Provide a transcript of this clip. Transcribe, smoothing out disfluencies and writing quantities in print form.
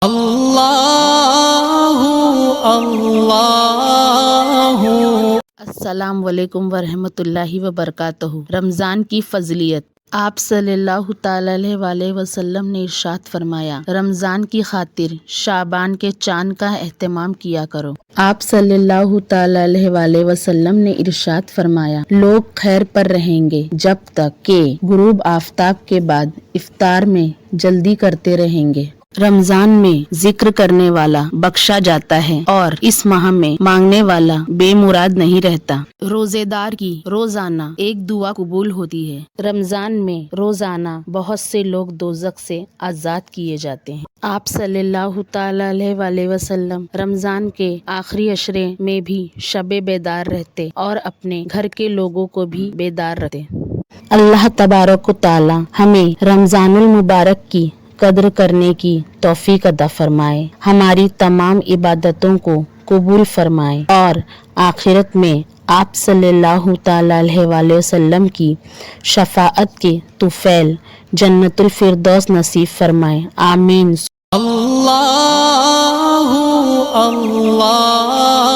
اللہ اللہ۔ السلام علیکم ورحمۃ اللہ وبرکاتہ۔ رمضان کی فضیلت۔ آپ صلی اللہ تعالی علیہ وآلہ وسلم نے ارشاد فرمایا، رمضان کی خاطر شعبان کے چاند کا اہتمام کیا کرو۔ آپ صلی اللہ تعالی علیہ وآلہ وسلم نے ارشاد فرمایا، لوگ خیر پر رہیں گے جب تک کہ غروب آفتاب کے بعد افطار میں جلدی کرتے رہیں گے۔ رمضان میں ذکر کرنے والا بخشا جاتا ہے اور اس ماہ میں مانگنے والا بے مراد نہیں رہتا۔ روزے دار کی روزانہ ایک دعا قبول ہوتی ہے۔ رمضان میں روزانہ بہت سے لوگ دوزخ سے آزاد کیے جاتے ہیں۔ آپ صلی اللہ تعالی علیہ وآلہ وسلم رمضان کے آخری عشرے میں بھی شب بیدار رہتے اور اپنے گھر کے لوگوں کو بھی بیدار رہتے۔ اللہ تبارک و تعالی ہمیں رمضان المبارک کی قدر کرنے کی توفیق عطا فرمائے، ہماری تمام عبادتوں کو قبول فرمائے اور آخرت میں آپ صلی اللہ تعالی علیہ وآلہ وسلم کی شفاعت کے طفیل جنت الفردوس نصیب فرمائے، آمین۔ اللہ اللہ۔